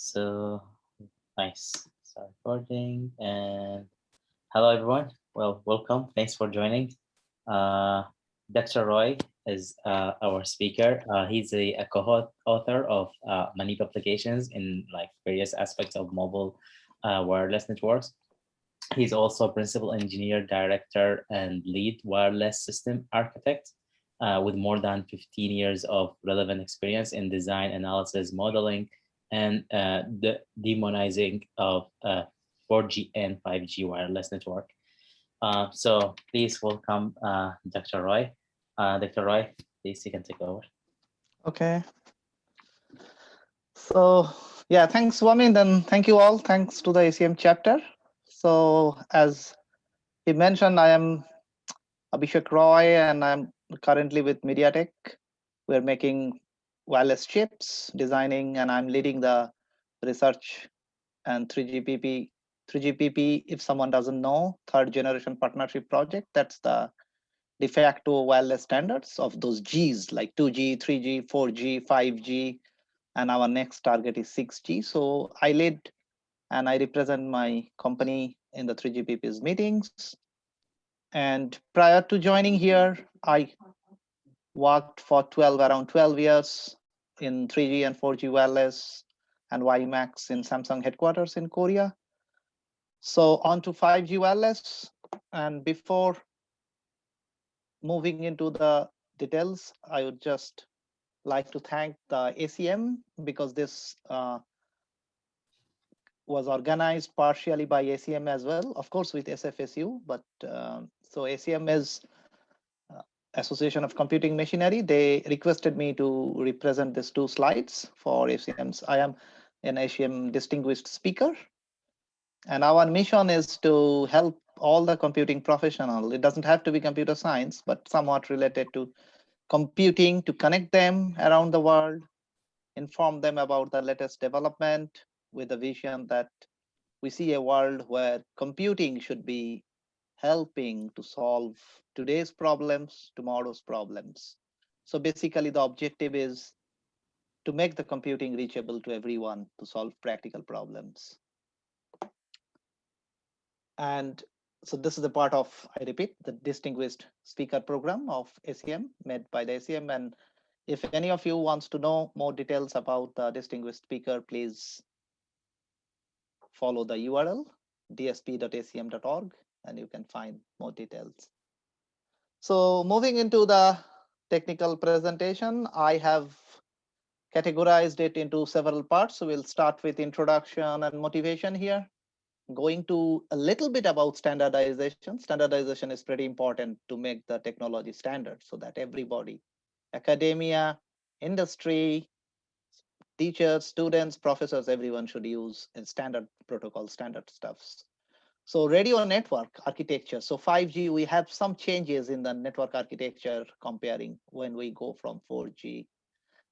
So nice. Start recording and hello everyone. Well, welcome. Thanks for joining. Uh, Dr. Roy is our speaker. He's a co-author of many publications in like various aspects of mobile wireless networks. He's also principal engineer, director, and lead wireless system architect with more than 15 years of relevant experience in design, analysis, modeling, and the demonizing of 4G and 5G wireless network. So please welcome Dr. Roy. Dr. Roy, please you can take over. Okay. So yeah, thanks, Wamin. Then thank you all. Thanks to the ACM chapter. So as he mentioned, I am Abhishek Roy, and I'm currently with MediaTek. We're making wireless chips, designing, and I'm leading the research and 3GPP. 3GPP, if someone doesn't know, third generation partnership project. That's the de facto wireless standards of those Gs like 2G, 3G, 4G, 5G, and our next target is 6G. So I lead and I represent my company in the 3GPP's meetings. And prior to joining here, I worked for around 12 years in 3G and 4G wireless and WiMAX in Samsung headquarters in Korea. So on to 5G wireless. And before moving into the details, I would just like to thank the ACM because this was organized partially by ACM as well, of course with SFSU, but so ACM is Association of Computing Machinery. They requested me to represent these two slides for ACM's. I am an ACM distinguished speaker, and our mission is to help all the computing professional. It doesn't have to be computer science, but somewhat related to computing, to connect them around the world, inform them about the latest development with the vision that we see a world where computing should be helping to solve today's problems, tomorrow's problems. So basically the objective is to make the computing reachable to everyone to solve practical problems. And so this is a part of, I repeat, the distinguished speaker program of ACM made by the ACM. And if any of you wants to know more details about the distinguished speaker, please follow the URL dsp.acm.org and you can find more details. So moving into the technical presentation, I have categorized it into several parts. So we'll start with introduction and motivation here. Going to a little bit about standardization. Standardization is pretty important to make the technology standard so that everybody, academia, industry, teachers, students, professors, everyone should use a standard protocol, standard stuffs. So radio network architecture. So 5G, we have some changes in the network architecture comparing when we go from 4G.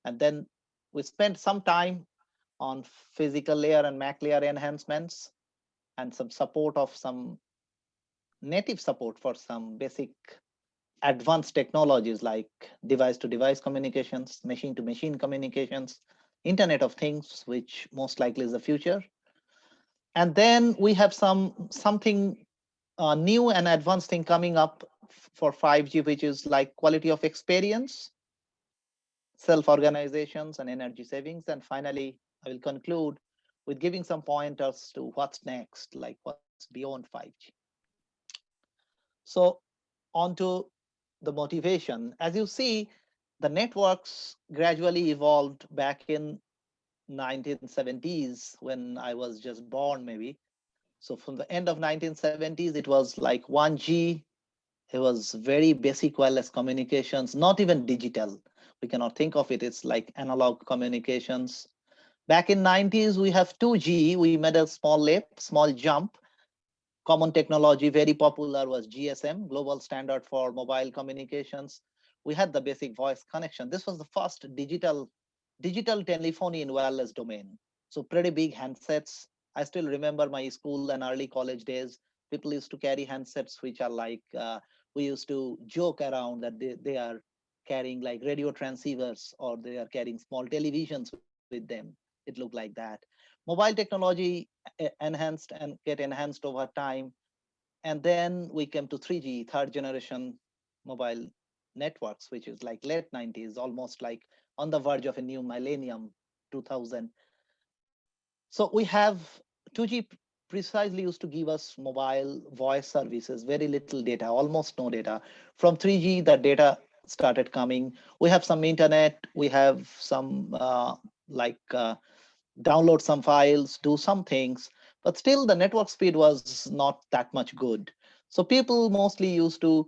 And then we spent some time on physical layer and MAC layer enhancements and some support of some native support for some basic advanced technologies like device to device communications, machine to machine communications, Internet of Things, which most likely is the future. And then we have something new and advanced thing coming up for 5G, which is like quality of experience, self-organizations, and energy savings. And finally, I will conclude with giving some pointers to what's next, like what's beyond 5G. So on to the motivation. As you see, the networks gradually evolved back in 1970s when I was just born, maybe. So from the end of 1970s, it was like 1G. It was very basic wireless communications, not even digital. We cannot think of it. It's like analog communications. Back in 90s, we have 2G. We made a small leap, small jump. Common technology, very popular, was GSM, global standard for mobile communications. We had the basic voice connection. This was the first digital telephony in wireless domain. So pretty big handsets. I still remember my school and early college days. People used to carry handsets which are like, we used to joke around that they are carrying like radio transceivers or they are carrying small televisions with them it looked like that. Mobile technology enhanced and get enhanced over time. And then we came to 3G, third generation mobile networks, which is like late 90s, almost like on the verge of a new millennium, 2000. So we have 2G precisely used to give us mobile voice services, very little data, almost no data. From 3G, the data started coming. We have some internet, we have some download some files, do some things, but still the network speed was not that much good. So people mostly used to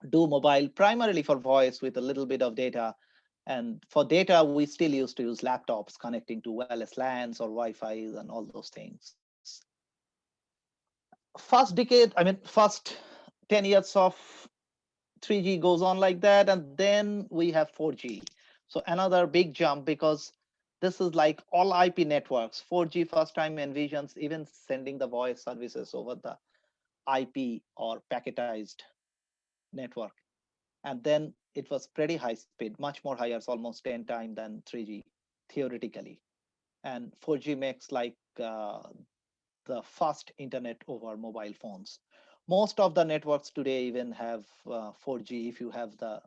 do mobile primarily for voice with a little bit of data. And for data, we still used to use laptops connecting to wireless LANs or Wi-Fi's and all those things. First 10 years of 3G goes on like that, and then we have 4G. So another big jump, because this is like all IP networks. 4G first time envisions even sending the voice services over the IP or packetized network. And then it was pretty high speed, much more higher, almost 10 times than 3G theoretically. And 4G makes like the fast internet over mobile phones. Most of the networks today even have 4G. If you have the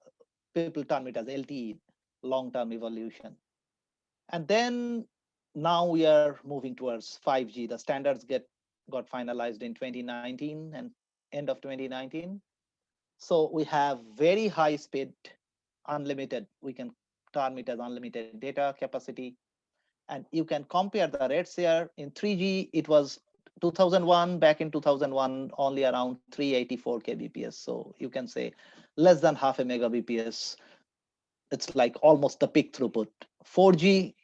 people term it as LTE, long-term evolution. And then now we are moving towards 5G. The standards got finalized in 2019 and end of 2019. So we have very high speed, unlimited. We can term it as unlimited data capacity. And you can compare the rates here. In 3G, it was 2001, back in 2001, only around 384 kbps. So you can say less than half a megabps. It's like almost the peak throughput. 4G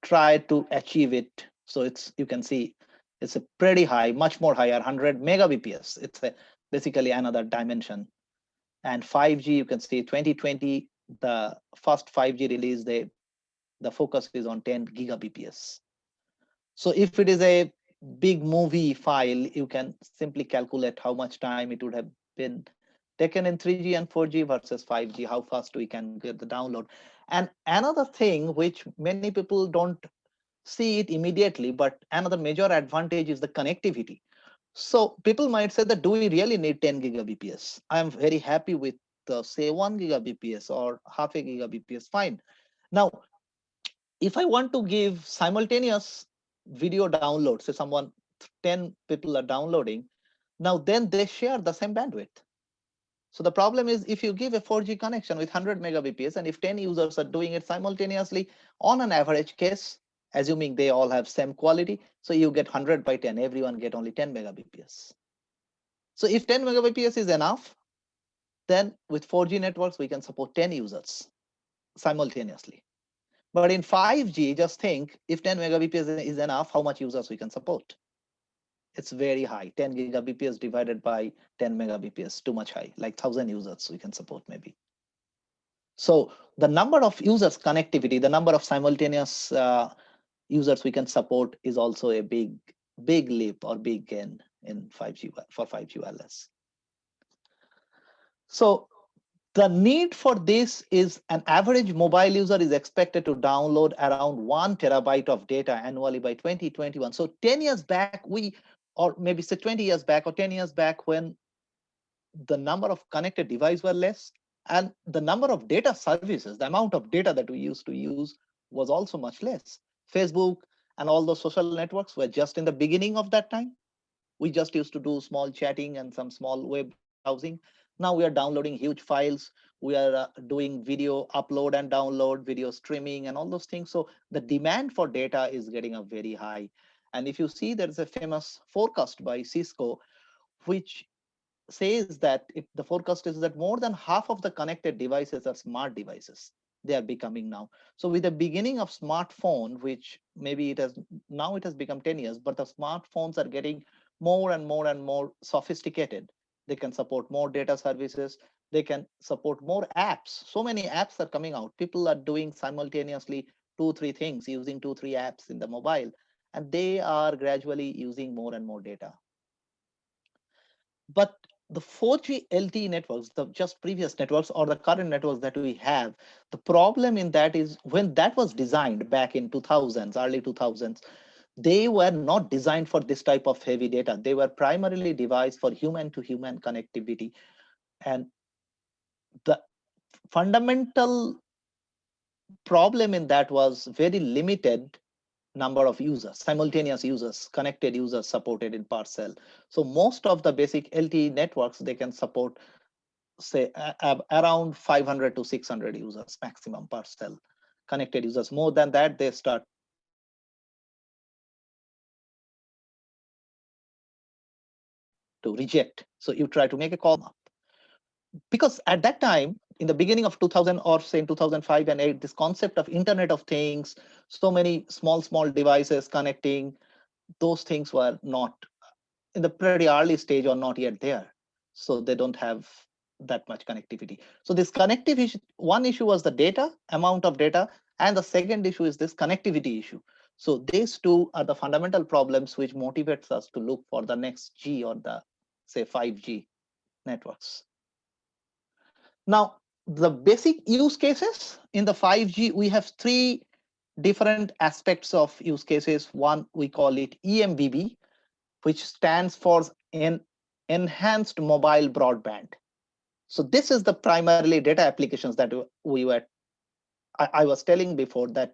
tried to achieve it. So you can see it's a pretty high, much more higher, 100 megabps. It's basically another dimension. And 5G, you can see 2020, the first 5G release, the focus is on 10 gigabps. So if it is a big movie file, you can simply calculate how much time it would have been taken in 3G and 4G versus 5G, how fast we can get the download. And another thing which many people don't see it immediately, but another major advantage is the connectivity. So people might say that, do we really need 10 gigabps? I'm very happy with say 1 gigabps or half a gigabps, fine. Now, if I want to give simultaneous video download, say 10 people are downloading, now then they share the same bandwidth. So the problem is, if you give a 4G connection with 100 megabps, and if 10 users are doing it simultaneously on an average case, assuming they all have same quality, so you get 100 by 10, everyone get only 10 megabps. So if 10 megabps is enough, then with 4G networks, we can support 10 users simultaneously. But in 5G, just think, if 10 megabps is enough, how much users we can support? It's very high. 10 gigabps divided by 10 megabps, too much high, like 1,000 users we can support maybe. So the number of users connectivity, the number of simultaneous users we can support is also a big leap or big gain in 5G for 5G wireless. So the need for this is, an average mobile user is expected to download around 1 terabyte of data annually by 2021. So 10 years back, or maybe say 20 years back or 10 years back, when the number of connected devices were less and the number of data services, the amount of data that we used to use was also much less. Facebook and all those social networks were just in the beginning of that time. We just used to do small chatting and some small web browsing. Now we are downloading huge files. We are doing video upload and download, video streaming and all those things. So the demand for data is getting up very high. And if you see, there is a famous forecast by Cisco, which says that the forecast is that more than half of the connected devices are smart devices. They are becoming now. So with the beginning of smartphone, which maybe it has become 10 years, but the smartphones are getting more and more and more sophisticated. They can support more data services. They can support more apps. So many apps are coming out. People are doing simultaneously 2, 3 things, using 2, 3 apps in the mobile, and they are gradually using more and more data. But the 4G LTE networks, the just previous networks or the current networks that we have, the problem in that is when that was designed back in 2000s, early 2000s, they were not designed for this type of heavy data. They were primarily devised for human to human connectivity. And the fundamental problem in that was very limited number of users, simultaneous users, connected users supported in parcel. So most of the basic LTE networks, they can support say around 500 to 600 users maximum per cell connected users. More than that, they start to reject. So you try to make a call up, because at that time in the beginning of 2000 or say in 2005 and 8, this concept of internet of things, so many small devices connecting, those things were not in the pretty early stage or not yet there. So they don't have that much connectivity. So this connectivity issue, one issue was the data, amount of data, and the second issue is this connectivity issue. So these two are the fundamental problems which motivates us to look for the next G or the say 5G networks. Now, the basic use cases in the 5G, we have three different aspects of use cases. One, we call it EMBB, which stands for enhanced mobile broadband. So this is the primarily data applications that I was telling before, that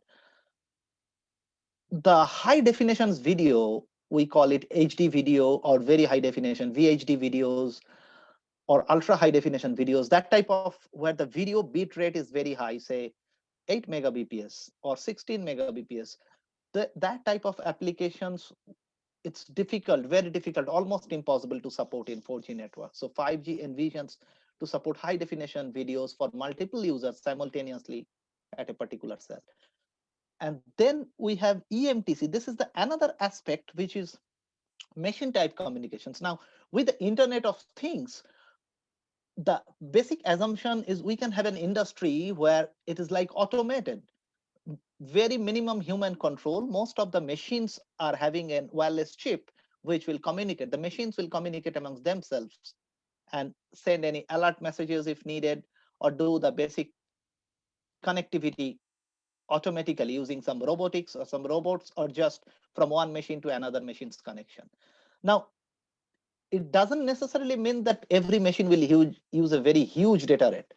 the high definitions video, we call it HD video or very high definition VHD videos or ultra high definition videos, that type of where the video bit rate is very high, say 8 megabps or 16 megabps. That type of applications, it's difficult, very difficult, almost impossible to support in 4G networks. So 5G envisions to support high definition videos for multiple users simultaneously at a particular cell. And then we have EMTC. This is the another aspect, which is machine type communications. Now, with the Internet of Things, the basic assumption is we can have an industry where it is like automated, very minimum human control. Most of the machines are having a wireless chip which will communicate. The machines will communicate amongst themselves and send any alert messages if needed, or do the basic connectivity automatically using some robotics or some robots, or just from one machine to another machine's connection. Now, it doesn't necessarily mean that every machine will use a very huge data rate.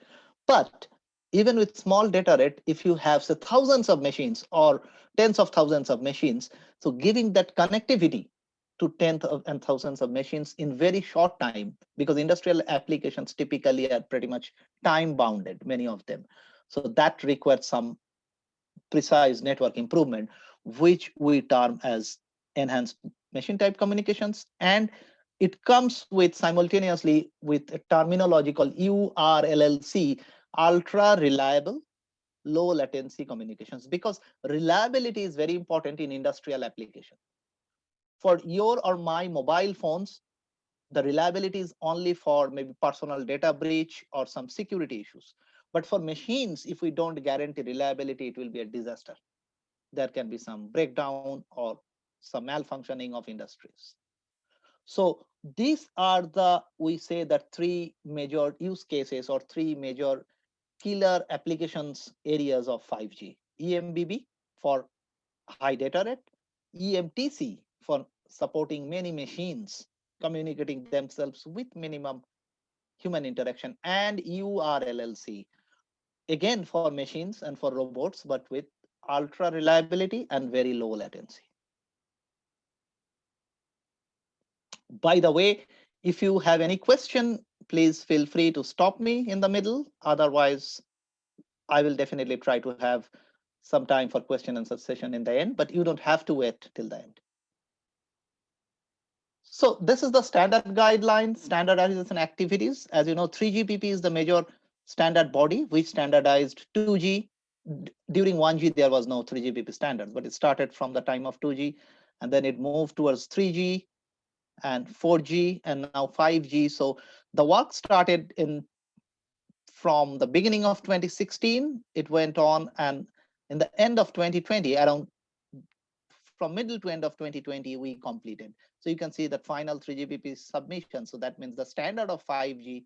But even with small data rate, if you have say thousands of machines or tens of thousands of machines, so giving that connectivity to tens of and thousands of machines in very short time, because industrial applications typically are pretty much time bounded, many of them. So that requires some precise network improvement, which we term as enhanced machine type communications. And it comes with simultaneously with a terminology called URLLC, ultra reliable low latency communications, because reliability is very important in industrial application. For your or my mobile phones, the reliability is only for maybe personal data breach or some security issues. But for machines, if we don't guarantee reliability, it will be a disaster. There can be some breakdown or some malfunctioning of industries. So these are the, we say that three major use cases or three major killer applications areas of 5G. EMBB for high data rate, EMTC for supporting many machines communicating themselves with minimum human interaction, and URLLC again for machines and for robots, but with ultra reliability and very low latency. By the way, if you have any question, please feel free to stop me in the middle. Otherwise, I will definitely try to have some time for question and answer session in the end, but you don't have to wait till the end. So this is the standard guideline, standardization activities. As you know, 3GPP is the major standard body which standardized 2G. During 1G, there was no 3GPP standards, but it started from the time of 2G, and then it moved towards 3G and 4G and now 5G. So the work started in from the beginning of 2016. It went on, and in the end of 2020, around from middle to end of 2020, we completed. So you can see that final 3GPP submission. So that means the standard of 5G,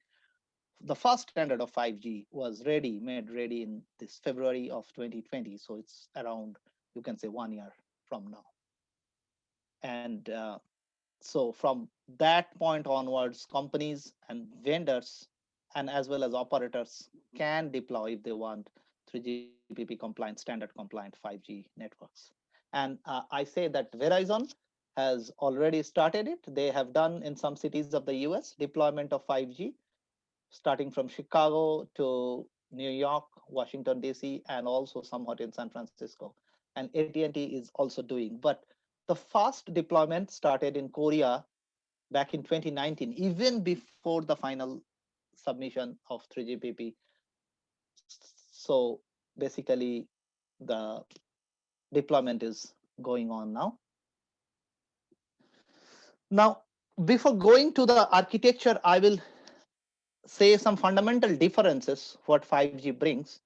the first standard of 5G was ready, made ready in this February of 2020. So it's around, you can say 1 year from now. And so from that point onwards, companies and vendors and as well as operators can deploy if they want 3GPP compliant, standard compliant 5G networks. And I say that Verizon has already started it. They have done in some cities of the US deployment of 5G, starting from Chicago to New York, Washington, DC, and also somewhat in San Francisco. And AT&T is also doing. But the first deployment started in Korea back in 2019, even before the final submission of 3GPP. So basically, the deployment is going on now. Now, before going to the architecture, I will say some fundamental differences what 5G brings.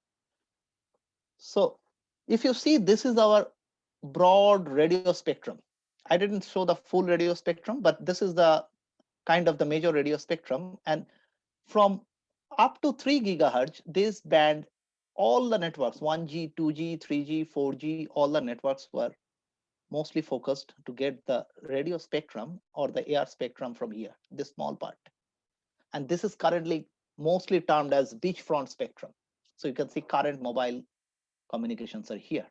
So if you see, this is our broad radio spectrum. I didn't show the full radio spectrum, but this is the kind of the major radio spectrum. And from up to 3 gigahertz, this band, all the networks, 1G, 2G, 3G, 4G, all the networks were mostly focused to get the radio spectrum or the air spectrum from here, this small part. And this is currently mostly termed as beachfront spectrum. So you can see current mobile communications are here.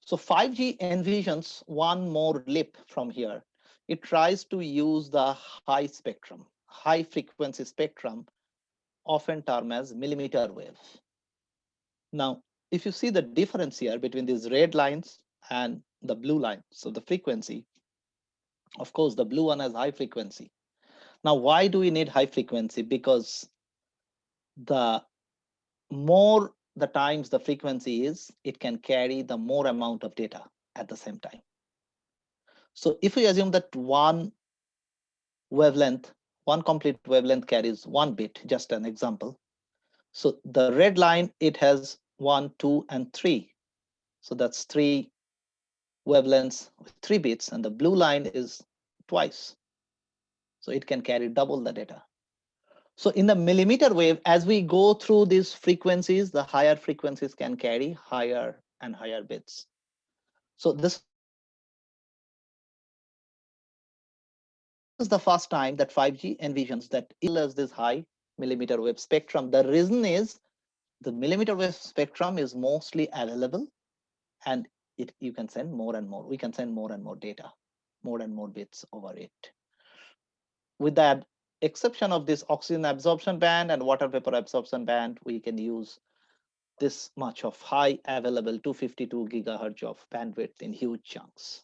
So 5G envisions one more leap from here. It tries to use the high spectrum, high frequency spectrum, often termed as millimeter wave. Now, if you see the difference here between these red lines and the blue line, so the frequency, of course, the blue one has high frequency. Now, why do we need high frequency? Because the more the times the frequency is, it can carry the more amount of data at the same time. So if we assume that one wavelength, one complete wavelength carries 1 bit, just an example. So the red line, it has 1, 2, and 3. So that's 3 wavelengths with 3 bits, and the blue line is twice. So it can carry double the data. So in the millimeter wave, as we go through these frequencies, the higher frequencies can carry higher and higher bits. So this is the first time that 5G envisions that as this high millimeter wave spectrum. The reason is the millimeter wave spectrum is mostly available, and you can send more and more. We can send more and more data, more and more bits over it. With the exception of this oxygen absorption band and water vapor absorption band, we can use this much of high available 252 gigahertz of bandwidth in huge chunks.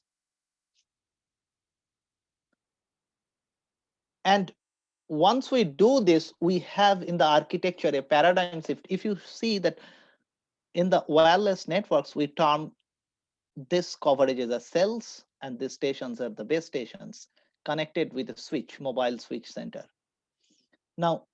And once we do this, we have in the architecture a paradigm shift. If you see that in the wireless networks, we term this coverage as a cells, and these stations are the base stations connected with a switch, mobile switch center. Now,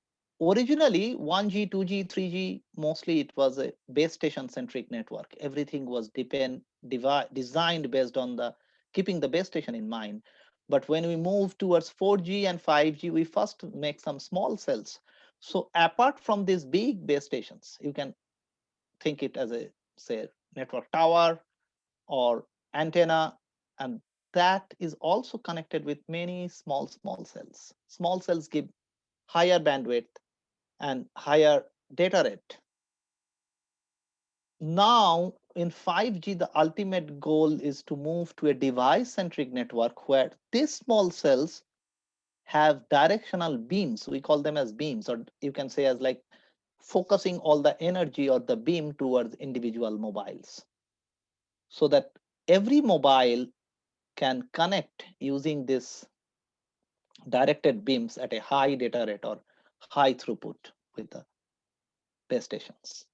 originally 1G, 2G, 3G, mostly it was a base station centric network. Everything was designed based on the keeping the base station in mind. But when we move towards 4G and 5G, we first make some small cells. So apart from these big base stations, you can think it as a, say, network tower or antenna, and that is also connected with many small cells. Small cells give higher bandwidth and higher data rate. Now in 5G, the ultimate goal is to move to a device-centric network where these small cells have directional beams. We call them as beams, or you can say as like focusing all the energy or the beam towards individual mobiles, so that every mobile can connect using this directed beams at a high data rate or high throughput with the base stations.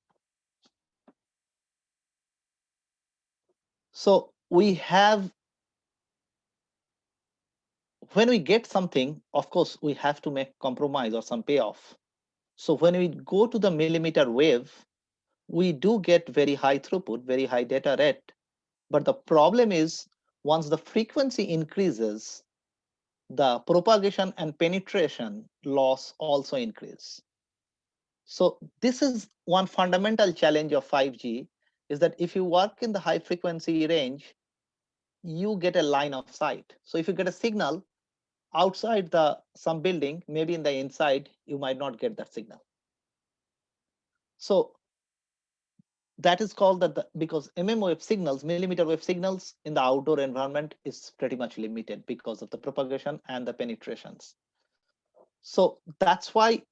So we have, when we get something, of course, we have to make compromise or some payoff. So when we go to the millimeter wave, we do get very high throughput, very high data rate, But the problem is once the frequency increases, the propagation and penetration loss also increase. So this is one fundamental challenge of 5G, is that if you work in the high frequency range, you get a line of sight. So if you get a signal outside the some building, maybe in the inside, you might not get that signal. So that is called that because wave signals, millimeter wave signals in the outdoor environment is pretty much limited because of the propagation and the penetrations. So that's why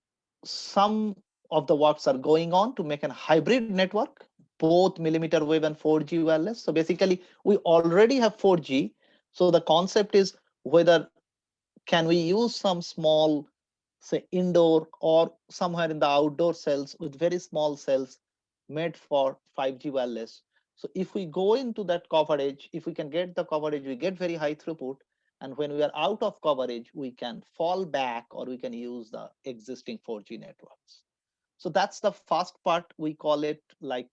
some of the works are going on to make a hybrid network, both millimeter wave and 4G wireless. So basically, we already have 4G. So the concept is whether can we use some small, say, indoor or somewhere in the outdoor cells with very small cells made for 5G wireless. So if we go into that coverage, if we can get the coverage, we get very high throughput. And when we are out of coverage, we can fall back or we can use the existing 4G networks. So that's the first part. We call it like,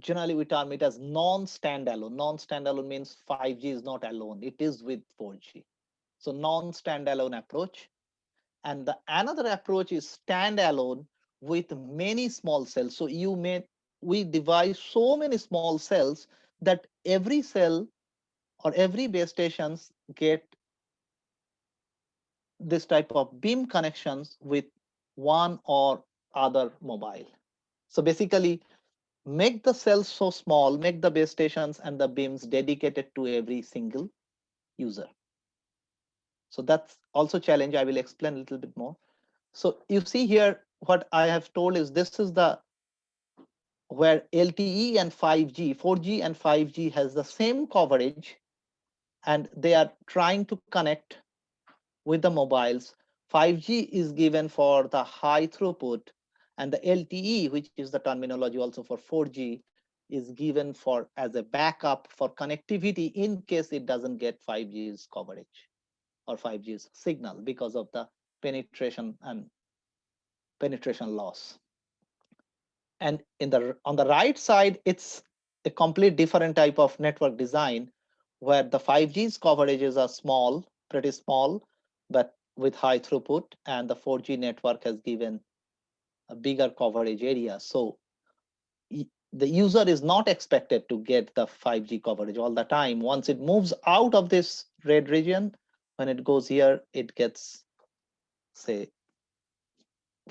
generally we term it as non-standalone. Non-standalone means 5G is not alone. It is with 4G. So non-standalone approach. And the another approach is standalone with many small cells. So we devise so many small cells that every cell or every base stations get this type of beam connections with one or other mobile. So basically, make the cells so small, make the base stations and the beams dedicated to every single user. So that's also challenge. I will explain a little bit more. So you see here, what I have told is this is the where LTE and 5G, 4G and 5G has the same coverage, and they are trying to connect with the mobiles. 5G is given for the high throughput, and the LTE, which is the terminology also for 4G, is given for as a backup for connectivity in case it doesn't get 5G's coverage or 5G's signal because of the penetration and penetration loss. And in the on the right side, it's a complete different type of network design where the 5G's coverages are small, pretty small, but with high throughput, and the 4G network has given a bigger coverage area. So the user is not expected to get the 5G coverage all the time. Once it moves out of this red region, when it goes here, it gets, say,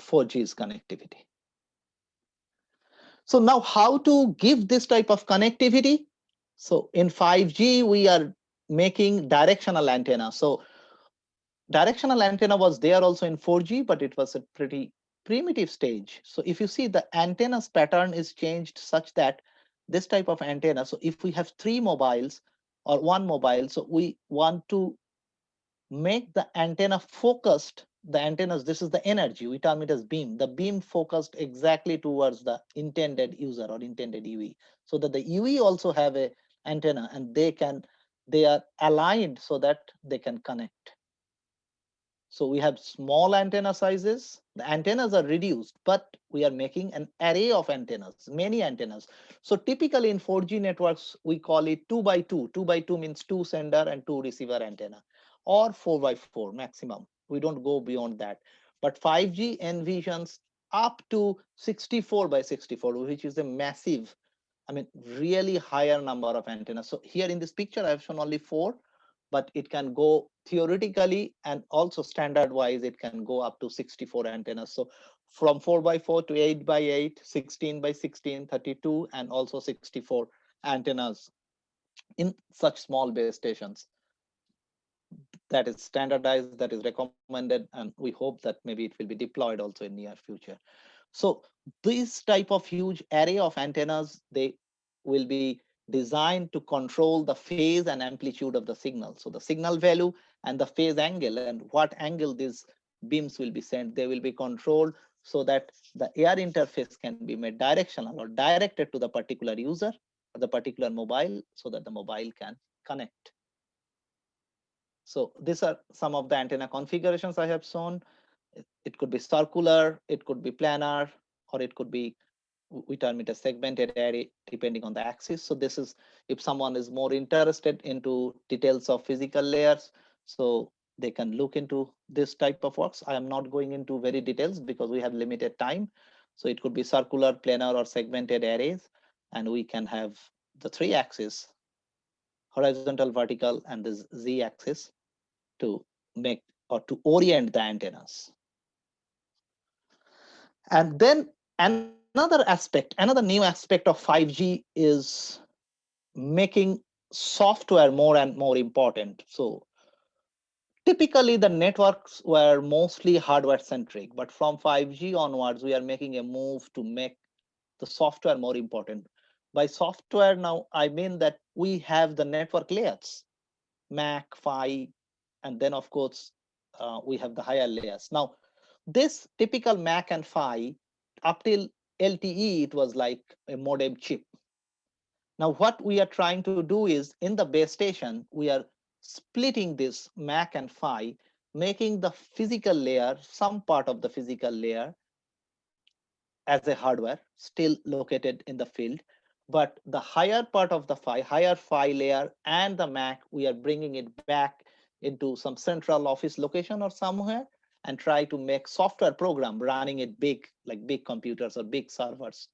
4G's connectivity. So now how to give this type of connectivity? So in 5G, we are making directional antenna. So directional antenna was there also in 4G, but it was a pretty primitive stage. So if you see the antenna's pattern is changed such that this type of antenna, so if we have three mobiles or one mobile, so we want to make the antenna focused. The antennas, this is the energy, we term it as beam, the beam focused exactly towards the intended user or intended UE, so that the UE also have a antenna and they are aligned so that they can connect. So we have small antenna sizes. The antennas are reduced, but we are making an array of antennas, many antennas. So typically in 4G networks, we call it 2 by 2. 2 by 2 means two sender and two receiver antenna, or 4 by 4 maximum. We don't go beyond that. But 5G envisions up to 64 by 64, which is a massive, I mean, really higher number of antennas. So here in this picture, I have shown only four, but it can go theoretically and also standard wise, it can go up to 64 antennas. So from 4 by 4 to 8 by 8, 16 by 16, 32, and also 64 antennas in such small base stations. That is standardized, that is recommended, and we hope that maybe it will be deployed also in near future. So this type of huge array of antennas, they will be designed to control the phase and amplitude of the signal. So the signal value and the phase angle and what angle these beams will be sent, they will be controlled so that the air interface can be made directional or directed to the particular user or the particular mobile so that the mobile can connect. So these are some of the antenna configurations I have shown. It could be circular, it could be planar, or it could be we term it as segmented array depending on the axis. So this is if someone is more interested into details of physical layers, so they can look into this type of works. I am not going into very details because we have limited time. So it could be circular, planar, or segmented arrays, and we can have the three axes, horizontal, vertical, and this z axis to make or to orient the antennas. And then another aspect, another new aspect of 5G is making software more and more important. So typically the networks were mostly hardware centric, but from 5G onwards, we are making a move to make the software more important. By software now, I mean that we have the network layers, MAC, PHY, and then of course, we have the higher layers. Now, this typical MAC and PHY, up till LTE, it was like a modem chip. Now, what we are trying to do is in the base station, we are splitting this MAC and PHY, making the physical layer, some part of the physical layer as a hardware still located in the field. But the higher part of the higher PHY layer and the MAC, we are bringing it back into some central office location or somewhere and try to make software program running it big, like big computers or big servers.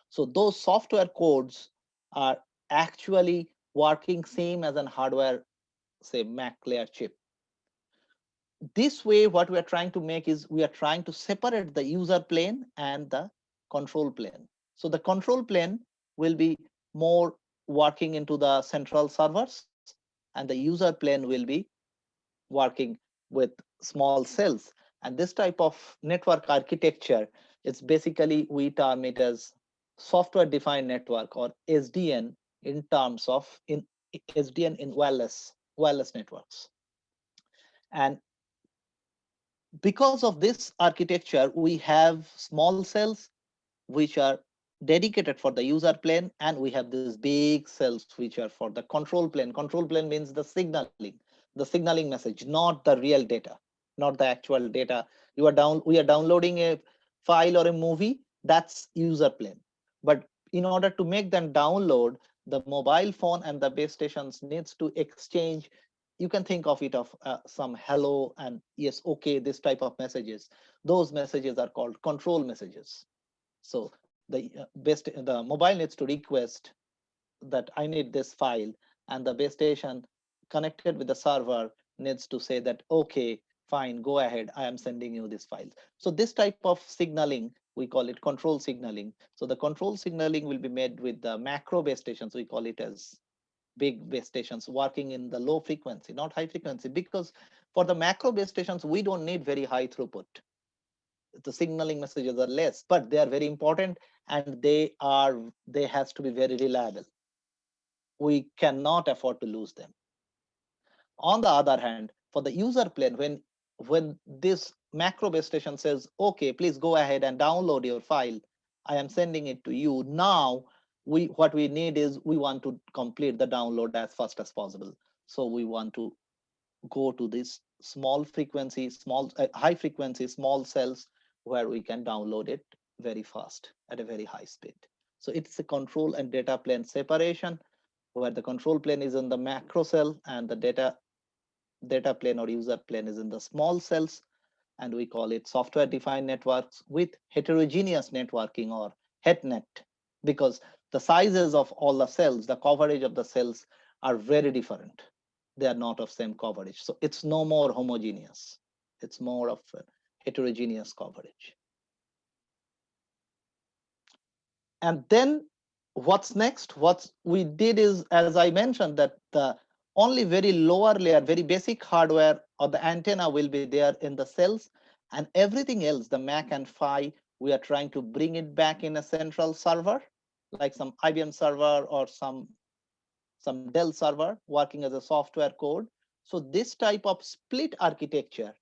So those software codes are actually working same as an hardware, say Mac layer chip. This way, what we are trying to make is we are trying to separate the user plane and the control plane. So the control plane will be more working into the central servers, and the user plane will be working with small cells. And this type of network architecture, it's basically we term it as software defined network or SDN in terms of in SDN in wireless networks. And because of this architecture, we have small cells which are dedicated for the user plane, and we have these big cells which are for the control plane. Control plane means the signaling message, not the real data, not the actual data. We are downloading a file or a movie, that's user plane. But in order to make them download, the mobile phone and the base stations needs to exchange. You can think of it of some hello and yes, okay, this type of messages. Those messages are called control messages. So the mobile needs to request that I need this file, and the base station connected with the server needs to say that okay, fine, go ahead, I am sending you this file. So this type of signaling, we call it control signaling. So the control signaling will be made with the macro base stations, we call it as big base stations working in the low frequency, not high frequency, because for the macro base stations we don't need very high throughput. The signaling messages are less, but they are very important, and they has to be very reliable. We cannot afford to lose them. On the other hand, for the user plane, when this macro base station says okay, please go ahead and download your file, I am sending it to you now. What we need is we want to complete the download as fast as possible. So we want to go to this small frequency, high frequency, small cells where we can download it very fast at a very high speed. So it's a control and data plane separation where the control plane is in the macro cell and the data plane or user plane is in the small cells. And we call it software defined networks with heterogeneous networking or HETNet, because the sizes of all the cells, the coverage of the cells are very different. They are not of same coverage. So it's no more homogeneous. It's more of a heterogeneous coverage. And then what's next? What we did is, as I mentioned, that the only very lower layer, very basic hardware or the antenna will be there in the cells, and everything else, the MAC and PHY, we are trying to bring it back in a central server, like some IBM server or some Dell server working as a software code. So this type of split architecture,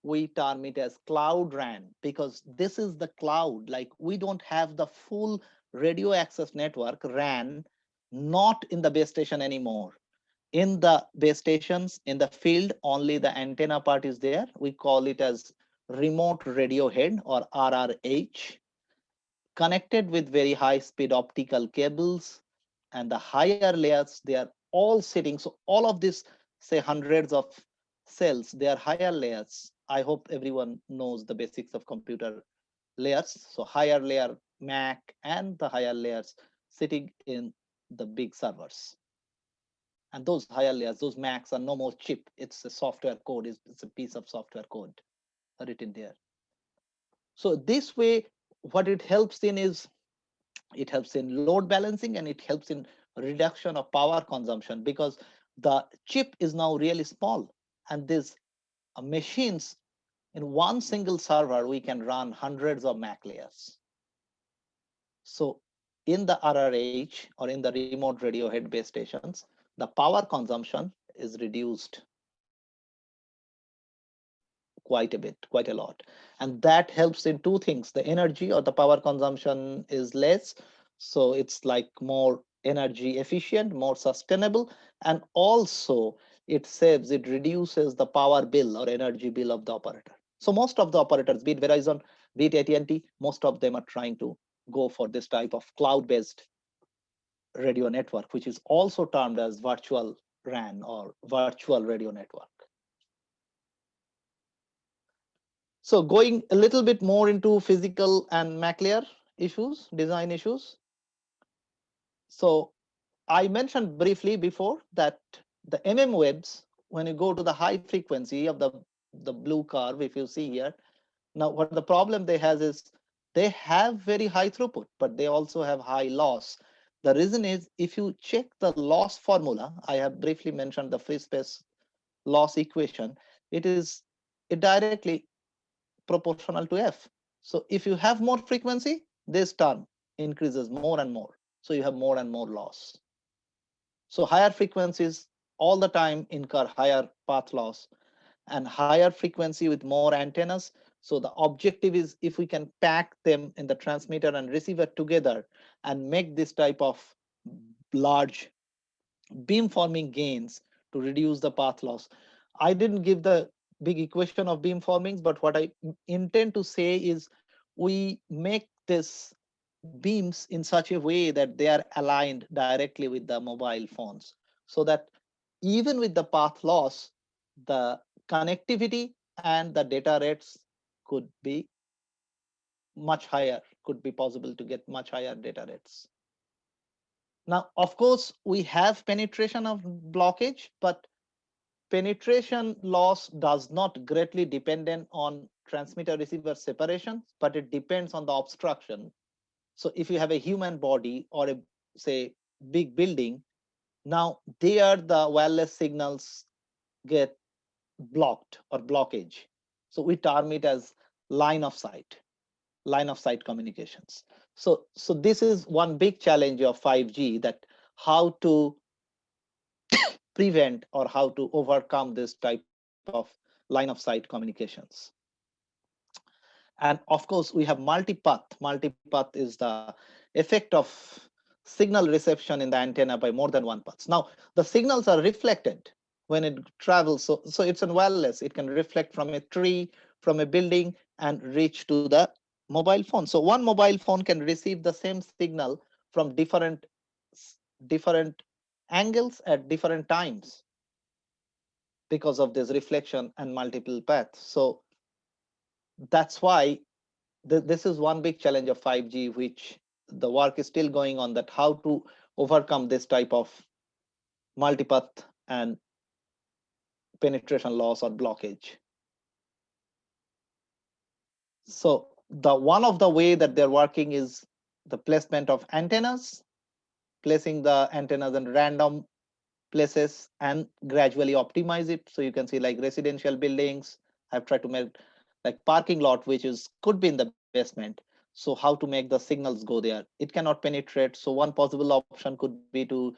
we term it as cloud RAN, because this is the cloud. Like we don't have the full radio access network RAN, not in the base station anymore. In the base stations, in the field, only the antenna part is there. We call it as remote radio head or RRH. connected with very high speed optical cables, and the higher layers, they are all sitting. So all of this, say hundreds of cells, they are higher layers. I hope everyone knows the basics of computer layers. So higher layer MAC and the higher layers sitting in the big servers. And those higher layers, those Macs are no more chip. It's a software code. It's a piece of software code written there. So this way, what it helps in is it helps in load balancing, and it helps in reduction of power consumption, because the chip is now really small, and these machines, in one single server we can run hundreds of Mac layers. So in the RRH, or in the remote radio head base stations, the power consumption is reduced quite a bit, quite a lot. And that helps in two things. The energy or the power consumption is less. So it's like more energy efficient, more sustainable. And also it reduces the power bill or energy bill of the operator. So most of the operators, be it Verizon, be it AT&T, most of them are trying to go for this type of cloud-based radio network, which is also termed as virtual RAN or virtual radio network. So going a little bit more into physical and MAC layer issues, design issues. So I mentioned briefly before that the webs, when you go to the high frequency of the blue curve, if you see here, now what the problem they has is they have very high throughput, but they also have high loss. The reason is, if you check the loss formula, I have briefly mentioned the free space loss equation, it directly proportional to f. So if you have more frequency, this term increases more and more. So you have more and more loss. So higher frequencies all the time incur higher path loss, and higher frequency with more antennas. So the objective is, if we can pack them in the transmitter and receiver together and make this type of large beamforming gains to reduce the path loss. I didn't give the big equation of beamformings, but what I intend to say is we make this beams in such a way that they are aligned directly with the mobile phones, so that even with the path loss, the connectivity and the data rates could be much higher, could be possible to get much higher data rates. Now, of course, we have penetration of blockage, but penetration loss does not greatly dependent on transmitter receiver separation, but it depends on the obstruction. So if you have a human body or a, say, big building, now there the wireless signals get blocked or blockage. So we term it as line of sight, line of sight communications. So this is one big challenge of 5G, that how to prevent or how to overcome this type of line of sight communications. And of course, we have multipath. Multipath is the effect of signal reception in the antenna by more than one path. Now, the signals are reflected when it travels. So it's in wireless. It can reflect from a tree, from a building, and reach to the mobile phone. So one mobile phone can receive the same signal from different angles at different times because of this reflection and multiple paths. So that's why this is one big challenge of 5G, which the work is still going on, that how to overcome this type of multipath and penetration loss or blockage. So the one of the way that they're working is the placement of antennas, placing the antennas in random places and gradually optimize it. So you can see like residential buildings, I've tried to make like parking lot, which is could be in the basement. So how to make the signals go there? It cannot penetrate. So one possible option could be to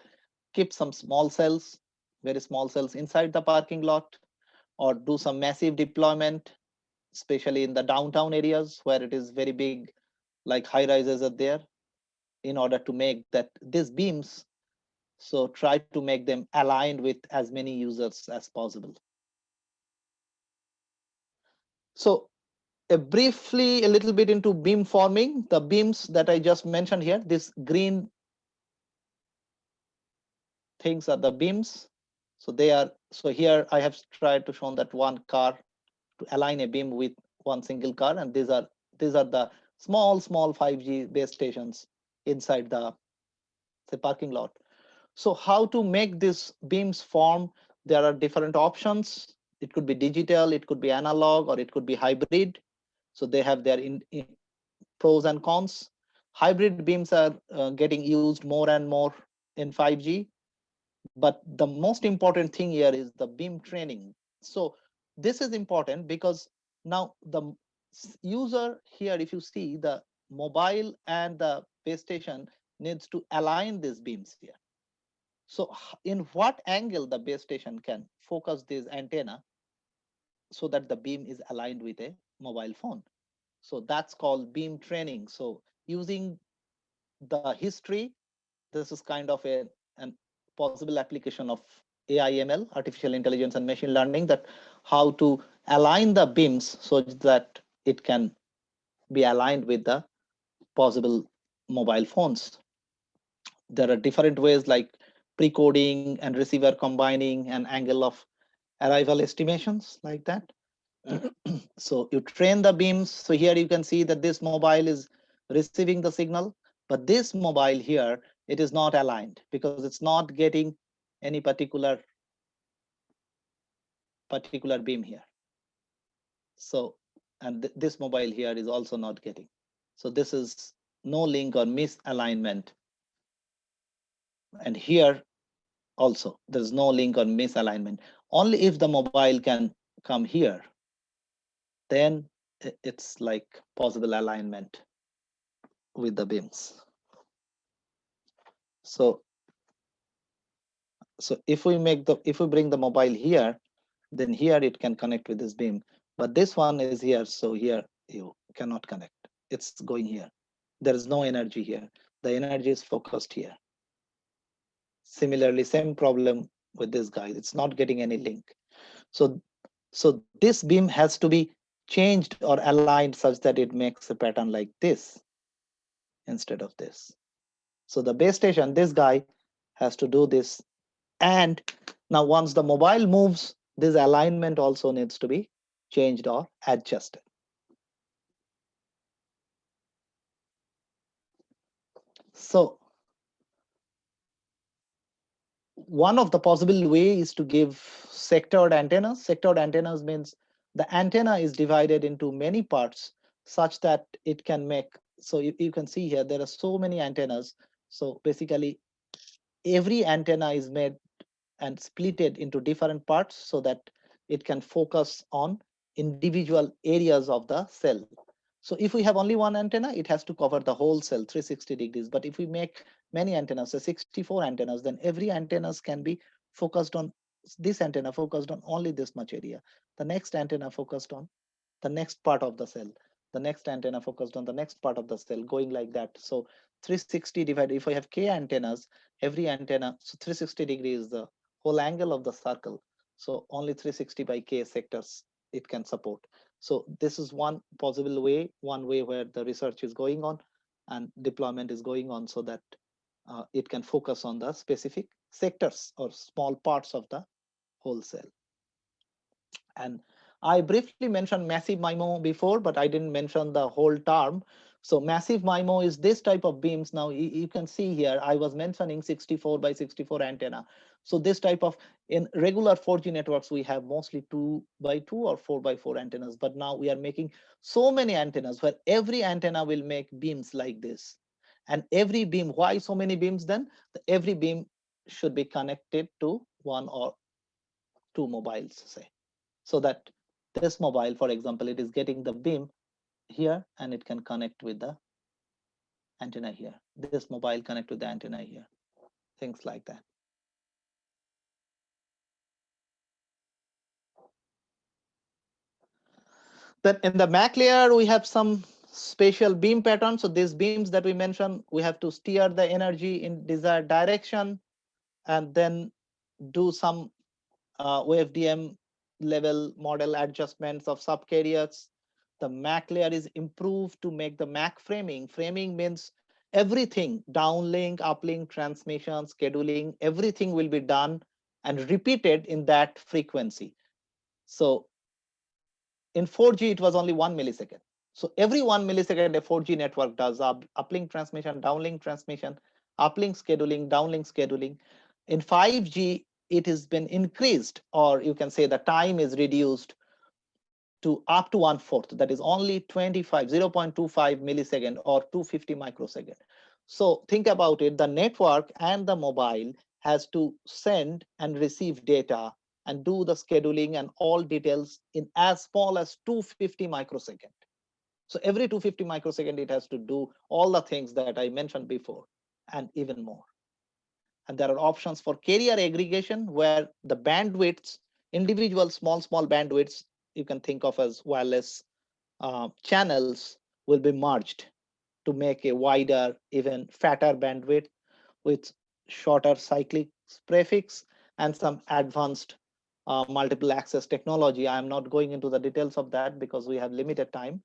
keep some small cells, very small cells inside the parking lot, or do some massive deployment, especially in the downtown areas where it is very big, like high rises are there, in order to make that these beams, so try to make them aligned with as many users as possible. So briefly a little bit into beam forming. The beams that I just mentioned here, this green things are the beams. So they are, so here I have tried to show that one car to align a beam with one single car, and these are the small 5G base stations inside the, say, parking lot. So how to make these beams form? There are different options. It could be digital, it could be analog, or it could be hybrid. So they have their pros and cons. Hybrid beams are getting used more and more in 5G. But the most important thing here is the beam training. So this is important because now the user here, if you see the mobile and the base station needs to align these beams here. So in what angle the base station can focus this antenna so that the beam is aligned with a mobile phone. So that's called beam training. So using the history, this is kind of an possible application of AI/ML, artificial intelligence and machine learning, that how to align the beams so that it can be aligned with the possible mobile phones. There are different ways like pre-coding and receiver combining and angle of arrival estimations like that. So you train the beams. So here you can see that this mobile is receiving the signal, but this mobile here, it is not aligned because it's not getting any particular beam here. So, and this mobile here is also not getting. So this is no link or misalignment. And here also, there's no link or misalignment. Only if the mobile can come here, then it's like possible alignment with the beams. So if we bring the mobile here, then here it can connect with this beam. But this one is here, so here you cannot connect. It's going here. There is no energy here. The energy is focused here. Similarly, same problem with this guy. It's not getting any link. So so this beam has to be changed or aligned such that it makes a pattern like this instead of this. So the base station, this guy, has to do this. And now once the mobile moves, this alignment also needs to be changed or adjusted. So one of the possible way is to give sectored antennas. Sectored antennas means the antenna is divided into many parts such that it can make, so you can see here, there are so many antennas. So basically every antenna is made and split it into different parts so that it can focus on individual areas of the cell. So if we have only one antenna, it has to cover the whole cell 360 degrees. But if we make many antennas, so 64 antennas, then every antennas can be focused on, this antenna focused on only this much area. The next antenna focused on the next part of the cell. The next antenna focused on the next part of the cell, going like that. So 360 divided, if I have k antennas, every antenna, so 360 degrees is the whole angle of the circle. So only 360 by k sectors it can support. So this is one possible way, one way where the research is going on and deployment is going on so that it can focus on the specific sectors or small parts of the whole cell. And I briefly mentioned massive MIMO before, but I didn't mention the whole term. So massive MIMO is this type of beams. Now you can see here, I was mentioning 64 by 64 antenna. So this type of, in regular 4G networks, we have mostly 2 by 2 or 4 by 4 antennas. But now we are making so many antennas where every antenna will make beams like this. And every beam, why so many beams then? Every beam should be connected to one or two mobiles, say, so that this mobile, for example, it is getting the beam here and it can connect with the antenna here. This mobile connect with the antenna here, things like that. Then in the MAC layer, we have some spatial beam patterns. So these beams that we mentioned, we have to steer the energy in desired direction and then do some WFDM level model adjustments of subcarriers. The MAC layer is improved to make the MAC framing. Framing means everything, downlink, uplink, transmission, scheduling, everything will be done and repeated in that frequency. So in 4G, it was only 1 millisecond. So every 1 millisecond, a 4G network does uplink transmission, downlink transmission, uplink scheduling, downlink scheduling. In 5G, it has been increased, or you can say the time is reduced to up to 1/4. That is only 0.25 millisecond or 250 microsecond. So think about it. The network and the mobile has to send and receive data and do the scheduling and all details in as small as 250 microsecond. So every 250 microsecond, it has to do all the things that I mentioned before and even more. And there are options for carrier aggregation where the bandwidths, individual small bandwidths, you can think of as wireless channels, will be merged to make a wider, even fatter bandwidth with shorter cyclic prefix and some advanced multiple access technology. I am not going into the details of that because we have limited time.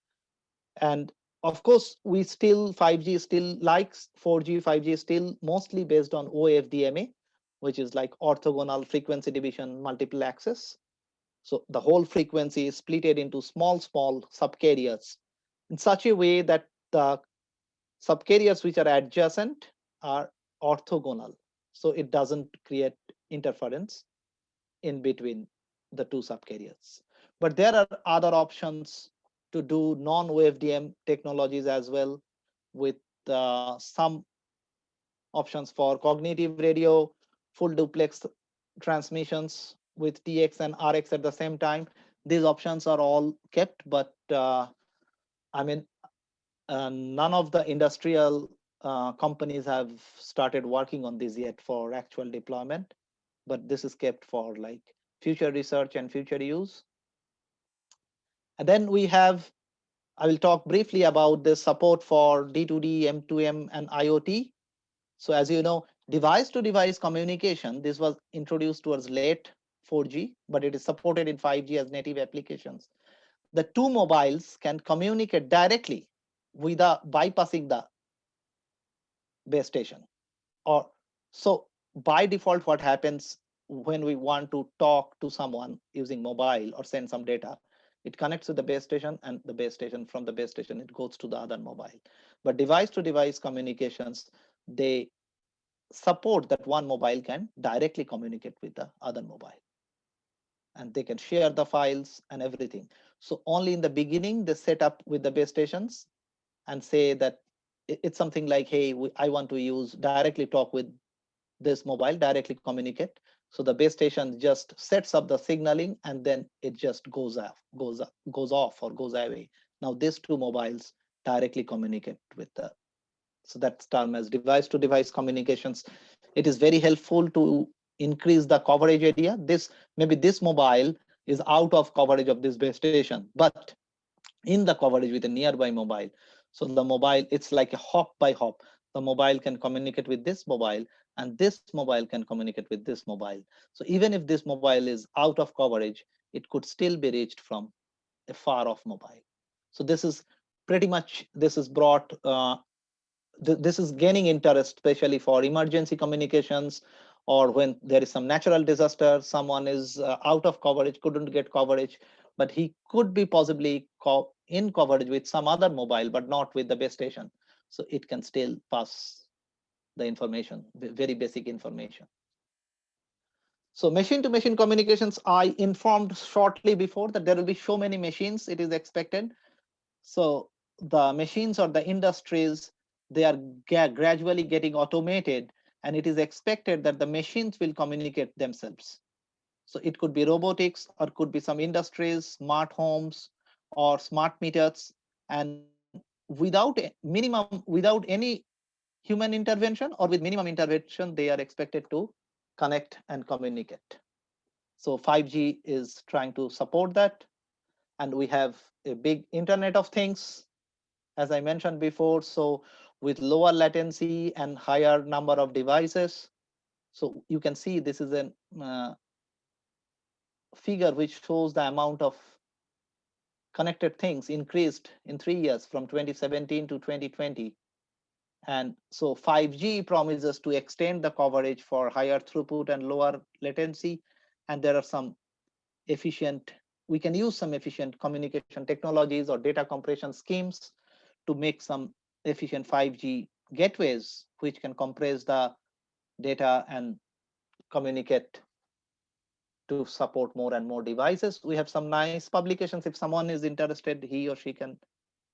And of course, we still 5G still likes 4G, 5G is still mostly based on OFDMA, which is like orthogonal frequency division multiple access. So the whole frequency is splitted into small subcarriers in such a way that the subcarriers which are adjacent are orthogonal. So it doesn't create interference in between the two subcarriers. But there are other options to do non-OFDM technologies as well, with some options for cognitive radio, full duplex transmissions with TX and RX at the same time. These options are all kept, but I mean, none of the industrial companies have started working on this yet for actual deployment, but this is kept for like future research and future use. And then we have, I will talk briefly about the support for D2D, M2M, and IoT. So as you know, device-to-device communication, this was introduced towards late 4G, but it is supported in 5G as native applications. The two mobiles can communicate directly without bypassing the base station. Or so by default, what happens when we want to talk to someone using mobile or send some data, it connects to the base station, and the base station, from the base station, it goes to the other mobile. But device to device communications, they support that one mobile can directly communicate with the other mobile, and they can share the files and everything. So only in the beginning, they set up with the base stations and say that it's something like, hey, I want to use directly talk with this mobile, directly communicate. So the base station just sets up the signaling, and then it just goes off or goes away. Now these two mobiles directly communicate with the, so that's termed as device to device communications. It is very helpful to increase the coverage area. This, maybe this mobile is out of coverage of this base station, but in the coverage with a nearby mobile. So the mobile, it's like a hop by hop. The mobile can communicate with this mobile, and this mobile can communicate with this mobile. So even if this mobile is out of coverage, it could still be reached from a far off mobile. So this is pretty much, this is brought this is gaining interest, especially for emergency communications, or when there is some natural disaster, someone is out of coverage, couldn't get coverage, but he could be possibly in coverage with some other mobile, but not with the base station. So it can still pass the information, very basic information. So machine to machine communications, I informed shortly before that there will be so many machines, it is expected. So the machines or the industries, they are gradually getting automated, and it is expected that the machines will communicate themselves. So it could be robotics, or could be some industries, smart homes, or smart meters, and without without any human intervention, or with minimum intervention, they are expected to connect and communicate. So 5G is trying to support that, and we have a big Internet of Things, as I mentioned before. So with lower latency and higher number of devices. So you can see this is a figure which shows the amount of connected things increased in 3 years from 2017 to 2020. And so 5G promises to extend the coverage for higher throughput and lower latency. And there are some efficient, we can use some efficient communication technologies or data compression schemes to make some efficient 5G gateways, which can compress the data and communicate to support more and more devices. We have some nice publications. If someone is interested, he or she can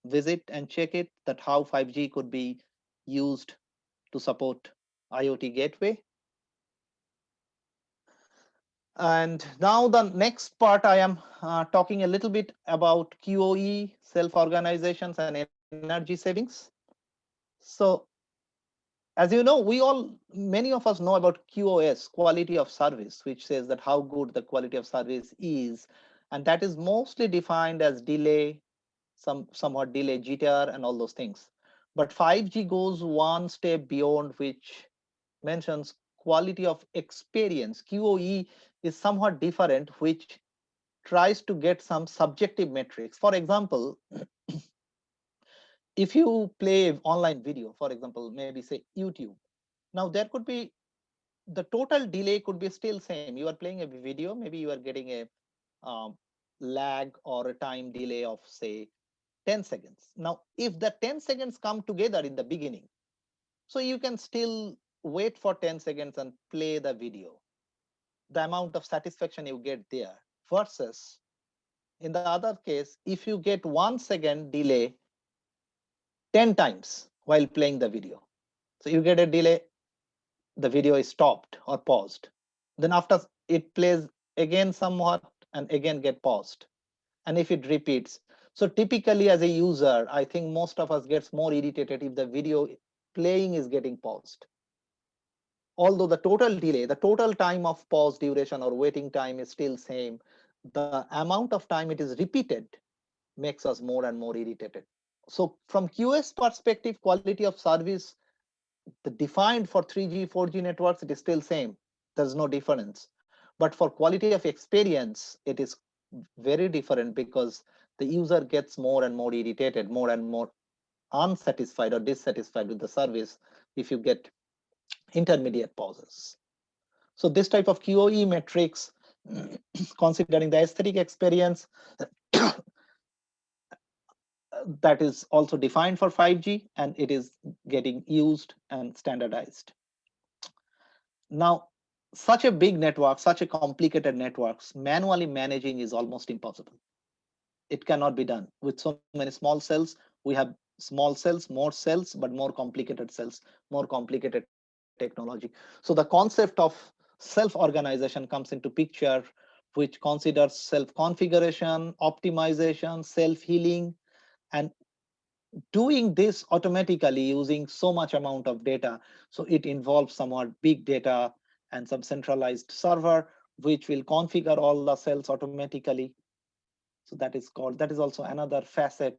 visit and check it, that how 5G could be used to support IoT gateway. And now the next part, I am talking a little bit about QoE, self-organizations and energy savings. So as you know, many of us know about QoS, quality of service, which says that how good the quality of service is. And that is mostly defined as delay, somewhat delay, jitter, and all those things. But 5G goes one step beyond, which mentions quality of experience. QoE is somewhat different, which tries to get some subjective metrics. For example, if you play online video, for example, maybe say YouTube, now there could be the total delay could be still same. You are playing a video, maybe you are getting a um, lag or a time delay of say 10 seconds. Now, if the 10 seconds come together in the beginning, so you can still wait for 10 seconds and play the video. The amount of satisfaction you get there versus in the other case, if you get 1 second delay 10 times while playing the video. So you get a delay, the video is stopped or paused. Then after it plays again somewhat and again get paused. And if it repeats. So typically as a user, I think most of us gets more irritated if the video playing is getting paused. Although the total delay, the total time of pause duration or waiting time is still same, the amount of time it is repeated makes us more and more irritated. So from QS perspective, quality of service, the defined for 3G, 4G networks, it is still same. There's no difference. But for quality of experience, it is very different because the user gets more and more irritated, more and more unsatisfied or dissatisfied with the service if you get intermediate pauses. So this type of QoE metrics, considering the aesthetic experience, that is also defined for 5G and it is getting used and standardized. Now, such a big network, such a complicated networks, manually managing is almost impossible. It cannot be done with so many small cells. We have small cells, more cells, but more complicated cells, more complicated technology. So the concept of self-organization comes into picture, which considers self-configuration, optimization, self-healing, and doing this automatically using so much amount of data. So it involves somewhat big data and some centralized server, which will configure all the cells automatically. So that is also another facet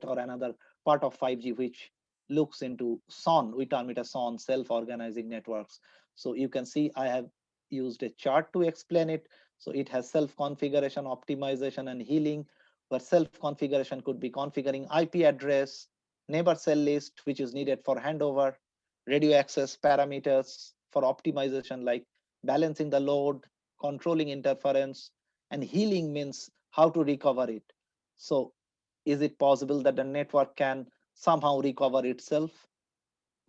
or another part of 5G, which looks into SON. We term it as SON, self-organizing networks. So you can see I have used a chart to explain it. So it has self-configuration, optimization, and healing, where self-configuration could be configuring IP address, neighbor cell list, which is needed for handover, radio access parameters for optimization, like balancing the load, controlling interference, and healing means how to recover it. So is it possible that the network can somehow recover itself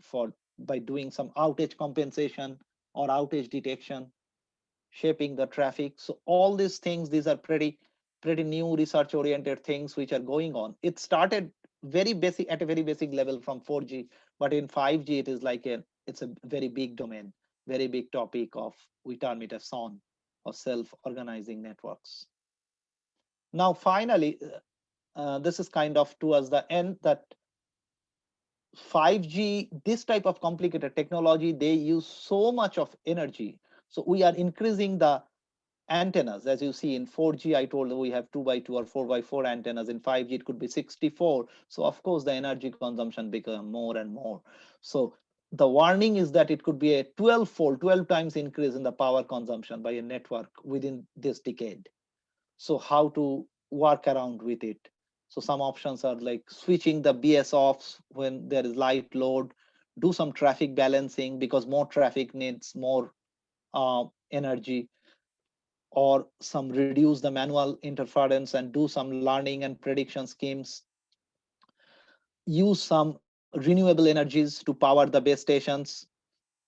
for by doing some outage compensation or outage detection, shaping the traffic? So all these things, these are pretty new research oriented things which are going on. It started very basic at a very basic level from 4G, but in 5G it is like it's a very big domain, very big topic of, we term it as SON, or self-organizing networks. Now finally, this is kind of towards the end, that 5G, this type of complicated technology, they use so much of energy. So we are increasing the antennas. As you see in 4G, I told you we have 2 by 2 or 4 by 4 antennas. In 5G, it could be 64. So of course, the energy consumption become more and more. So the warning is that it could be a 12-fold, 12 times increase in the power consumption by a network within this decade. So how to work around with it. So some options are like switching the BS off when there is light load, do some traffic balancing because more traffic needs more energy, or some reduce the manual interference and do some learning and prediction schemes, use some renewable energies to power the base stations,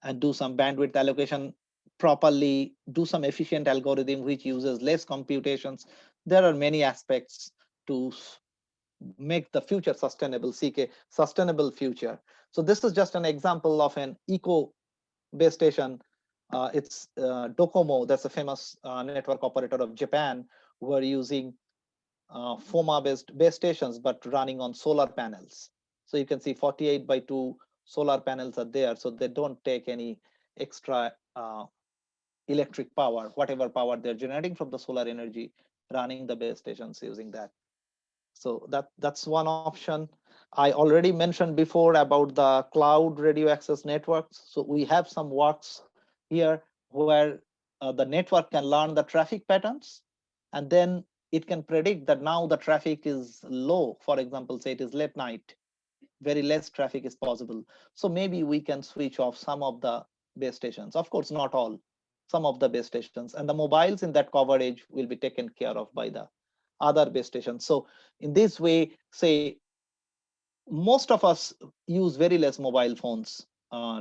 and do some bandwidth allocation properly, do some efficient algorithm which uses less computations. There are many aspects to make the future sustainable, seek a sustainable future. So this is just an example of an eco base station. It's Docomo, that's a famous network operator of Japan, who are using FOMA-based base stations, but running on solar panels. So you can see 48 by 2 solar panels are there, so they don't take any extra electric power, whatever power they're generating from the solar energy, running the base stations using that. So that's one option. I already mentioned before about the cloud radio access networks. So we have some works here where the network can learn the traffic patterns, and then it can predict that now the traffic is low. For example, say it is late night, very less traffic is possible. So maybe we can switch off some of the base stations. Of course, not all, some of the base stations, and the mobiles in that coverage will be taken care of by the other base stations. So in this way, say most of us use very less mobile phones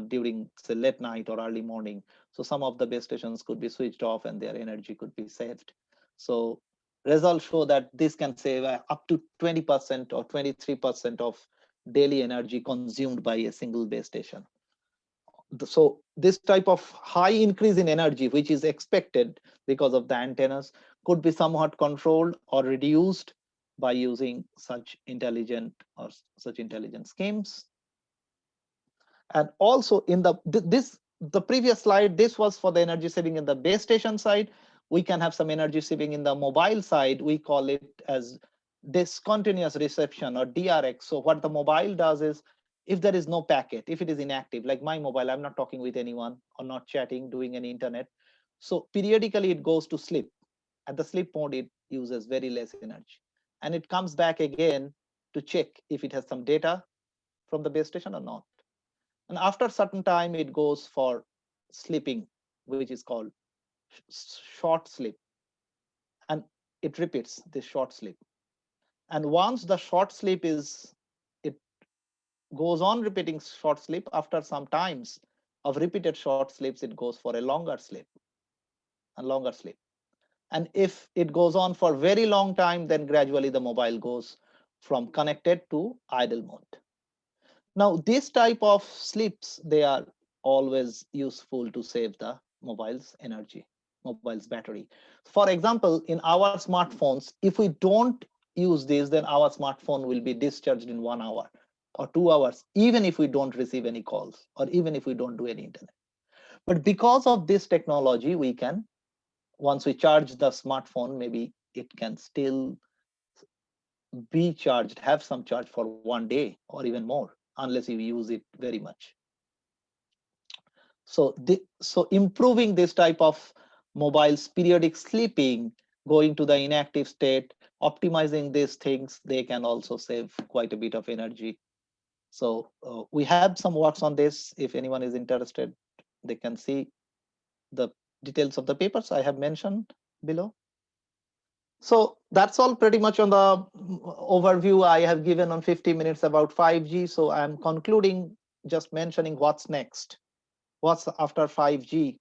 during say late night or early morning. So some of the base stations could be switched off and their energy could be saved. So results show that this can save up to 20% or 23% of daily energy consumed by a single base station. So this type of high increase in energy, which is expected because of the antennas, could be somewhat controlled or reduced by using such intelligent or such intelligent schemes. And also in the previous slide, this was for the energy saving in the base station side. We can have some energy saving in the mobile side. We call it as discontinuous reception or DRX. So what the mobile does is, if there is no packet, if it is inactive, like my mobile, I'm not talking with anyone or not chatting, doing any internet. So periodically it goes to sleep. At the sleep mode, it uses very less energy. And it comes back again to check if it has some data from the base station or not. And after a certain time, it goes for sleeping, which is called short sleep. And it repeats this short sleep. And once the short sleep is, it goes on repeating short sleep. After some times of repeated short sleeps, it goes for a longer sleep and longer sleep. And if it goes on for very long time, then gradually the mobile goes from connected to idle mode. Now, this type of sleeps, they are always useful to save the mobile's energy, mobile's battery. For example, in our smartphones, if we don't use this, then our smartphone will be discharged in 1 hour or 2 hours, even if we don't receive any calls or even if we don't do any internet. But because of this technology, we can, once we charge the smartphone, maybe it can still be charged, have some charge for 1 day or even more, unless you use it very much. So improving this type of mobiles periodic sleeping, going to the inactive state, optimizing these things, they can also save quite a bit of energy. So we have some works on this. If anyone is interested, they can see the details of the papers I have mentioned below. So that's all pretty much on the overview I have given on 50 minutes about 5G. So I'm concluding just mentioning what's next, what's after 5G.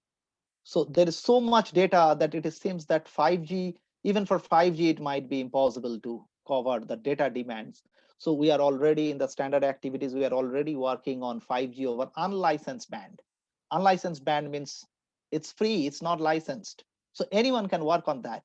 So there is so much data that it seems that 5G, even for 5G, it might be impossible to cover the data demands. So we are already in the standard activities, we are already working on 5G over unlicensed band. Unlicensed band means it's free, it's not licensed. So anyone can work on that.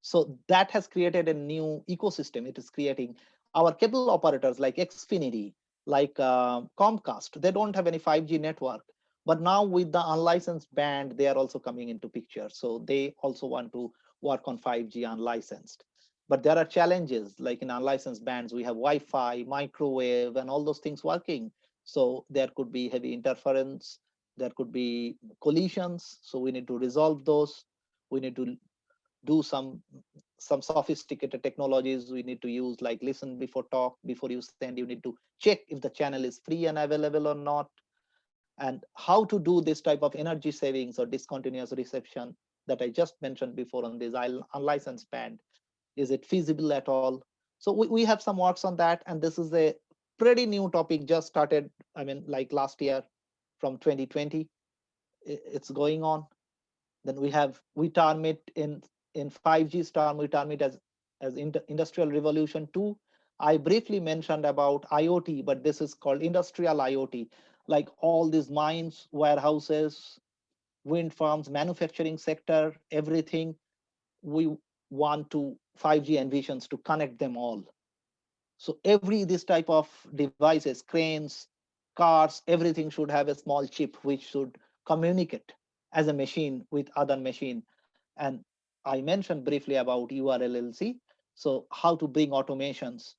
So that has created a new ecosystem. It is creating our cable operators like Xfinity, like Comcast. They don't have any 5G network, but now with the unlicensed band, they are also coming into picture. So they also want to work on 5G unlicensed. But there are challenges, like in unlicensed bands, we have Wi-Fi, microwave, and all those things working. So there could be heavy interference, there could be collisions. So we need to resolve those. We need to do some sophisticated technologies we need to use, like listen before talk. Before you send, you need to check if the channel is free and available or not, and how to do this type of energy savings or discontinuous reception that I just mentioned before on this unlicensed band. Is it feasible at all? So we have some works on that, and this is a pretty new topic, just started, I mean, like last year, from 2020. It's going on. Then we term it in 5G term, we term it as industrial revolution 2. I briefly mentioned about IoT, but this is called industrial IoT, like all these mines, warehouses, wind farms, manufacturing sector, everything. We want to 5G envisions to connect them all. So every this type of devices, cranes, cars, everything should have a small chip which should communicate as a machine with other machine. And I mentioned briefly about URLLC. So how to bring automations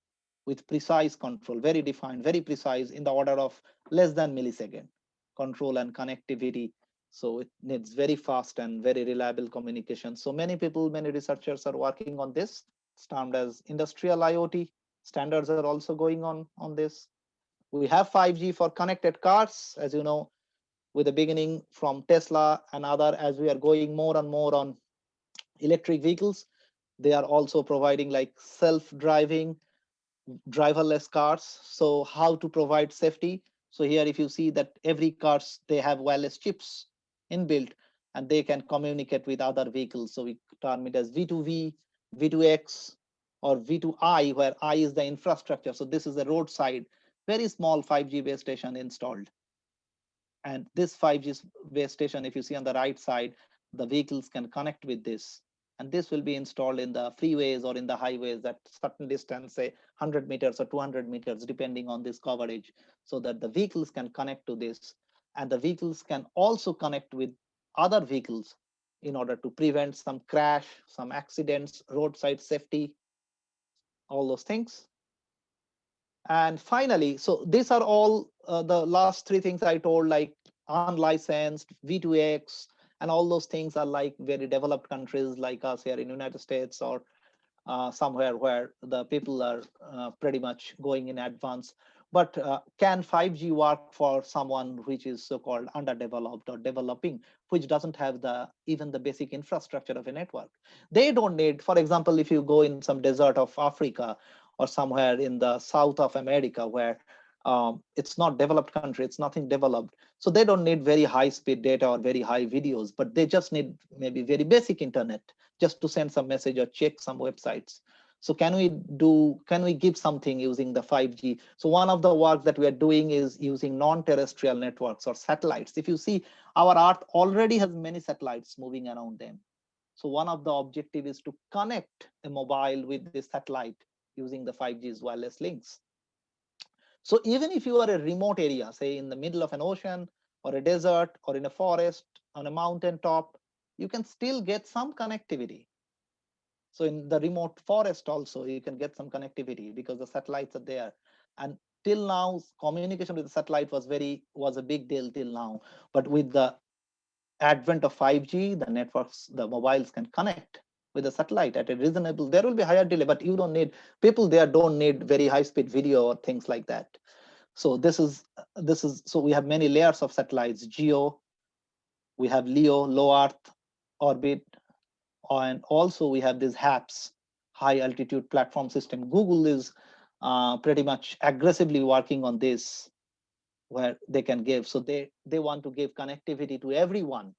with precise control, very defined, very precise, in the order of less than millisecond control and connectivity. So it needs very fast and very reliable communication. So many people, many researchers are working on this. It's termed as industrial IoT. Standards are also going on this. We have 5G for connected cars, as you know, with the beginning from Tesla and other. As we are going more and more on electric vehicles, they are also providing like self-driving, driverless cars. So how to provide safety? So here, if you see that every cars, they have wireless chips inbuilt, and they can communicate with other vehicles. So we term it as V2V, V2X, or V2I, where I is the infrastructure. So this is a roadside, very small 5G base station installed. And this 5G base station, if you see on the right side, the vehicles can connect with this. And this will be installed in the freeways or in the highways at certain distance, say 100 meters or 200 meters, depending on this coverage, so that the vehicles can connect to this. And the vehicles can also connect with other vehicles in order to prevent some crash, some accidents, roadside safety, all those things. And finally, so these are all the last three things I told, like unlicensed, V2X, and all those things are like very developed countries like us here in United States, or somewhere where the people are pretty much going in advance. But can 5G work for someone which is so-called underdeveloped or developing, which doesn't have even the basic infrastructure of a network? They don't need, for example, if you go in some desert of Africa or somewhere in the south of America, where it's not developed country, it's nothing developed. So they don't need very high speed data or very high videos, but they just need maybe very basic internet just to send some message or check some websites. So can we give something using the 5G? So one of the work that we are doing is using non-terrestrial networks or satellites. If you see, our Earth already has many satellites moving around them. So one of the objective is to connect a mobile with this satellite using the 5G's wireless links. So even if you are a remote area, say in the middle of an ocean or a desert or in a forest on a mountain top, you can still get some connectivity. So in the remote forest also, you can get some connectivity because the satellites are there. And till now, communication with the satellite was a big deal till now. But with the advent of 5G, the networks, the mobiles can connect with the satellite at a reasonable, there will be higher delay, but you don't need, people there don't need very high speed video or things like that. So so we have many layers of satellites: GEO, we have LEO, low Earth orbit, and also we have these HAPS, high altitude platform system. Google is pretty much aggressively working on this, where they can give. So they want to give connectivity to everyone.